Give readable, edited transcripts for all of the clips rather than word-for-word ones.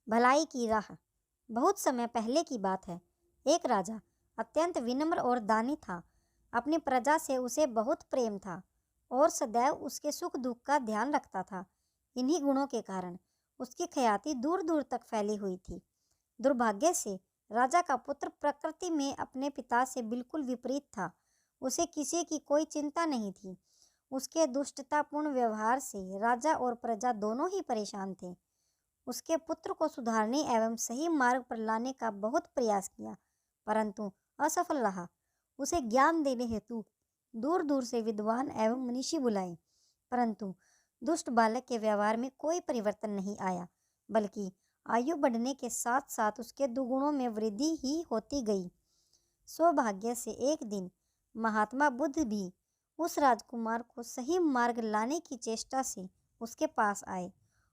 भलाई की राह। बहुत समय पहले की बात है। एक राजा अत्यंत विनम्र और दानी था। अपनी प्रजा से उसे बहुत प्रेम था और सदैव उसके सुख दुख का ध्यान रखता था। इन्हीं गुणों के कारण उसकी ख्याति दूर दूर तक फैली हुई थी। दुर्भाग्य से राजा का पुत्र प्रकृति में अपने पिता से बिल्कुल विपरीत था। उसे किसी की कोई चिंता नहीं थी। उसके दुष्टतापूर्ण व्यवहार से राजा और प्रजा दोनों ही परेशान थे। उसके पुत्र को सुधारने एवं सही मार्ग पर लाने का बहुत प्रयास किया, परंतु असफल रहा। उसे ज्ञान देने हेतु दूर दूर से विद्वान एवं मनीषी बुलाए, परंतु दुष्ट बालक के व्यवहार में कोई परिवर्तन नहीं आया, बल्कि आयु बढ़ने के साथ साथ उसके दुगुणों में वृद्धि ही होती गई। सौभाग्य से एक दिन महात्मा बुद्ध भी उस राजकुमार को सही मार्ग लाने की चेष्टा से उसके पास आए।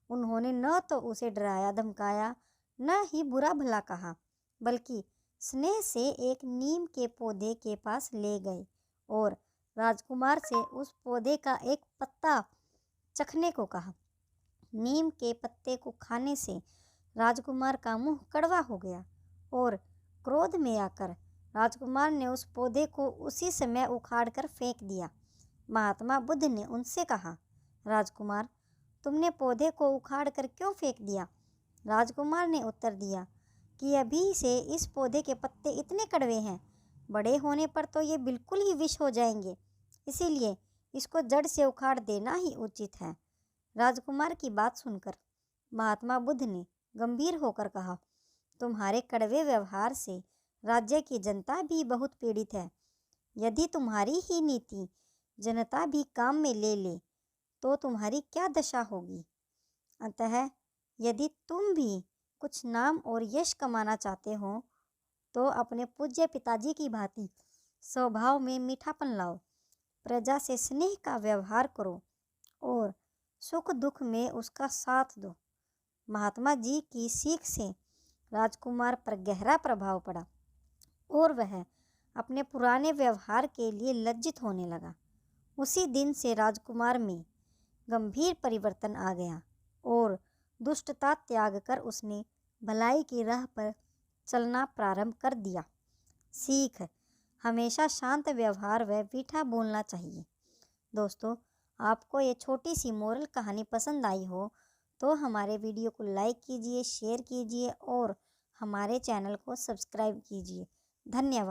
उन्होंने न तो उसे डराया धमकाया, न ही बुरा भला कहा, बल्कि स्नेह से एक नीम के पौधे के पास ले गए और राजकुमार से उस पौधे का एक पत्ता चखने को कहा। नीम के पत्ते को खाने से राजकुमार का मुंह कड़वा हो गया और क्रोध में आकर राजकुमार ने उस पौधे को उसी समय उखाड़कर फेंक दिया। महात्मा बुद्ध ने उनसे कहा, राजकुमार, तुमने पौधे को उखाड़कर क्यों फेंक दिया? राजकुमार ने उत्तर दिया कि अभी से इस पौधे के पत्ते इतने कड़वे हैं, बड़े होने पर तो ये बिल्कुल ही विष हो जाएंगे, इसीलिए इसको जड़ से उखाड़ देना ही उचित है। राजकुमार की बात सुनकर महात्मा बुद्ध ने गंभीर होकर कहा, तुम्हारे कड़वे व्यवहार से राज्य की जनता भी बहुत पीड़ित है। यदि तुम्हारी ही नीति जनता भी काम में ले ले तो तुम्हारी क्या दशा होगी। अतः यदि तुम भी कुछ नाम और यश कमाना चाहते हो तो अपने पूज्य पिताजी की भांति स्वभाव में मीठापन लाओ, प्रजा से स्नेह का व्यवहार करो और सुख दुख में उसका साथ दो। महात्मा जी की सीख से राजकुमार पर गहरा प्रभाव पड़ा और वह अपने पुराने व्यवहार के लिए लज्जित होने लगा। उसी दिन से राजकुमार में गंभीर परिवर्तन आ गया और दुष्टता त्याग कर उसने भलाई की राह पर चलना प्रारंभ कर दिया। सीख: हमेशा शांत व्यवहार व मीठा बोलना चाहिए। दोस्तों, आपको ये छोटी सी मोरल कहानी पसंद आई हो तो हमारे वीडियो को लाइक कीजिए, शेयर कीजिए और हमारे चैनल को सब्सक्राइब कीजिए। धन्यवाद।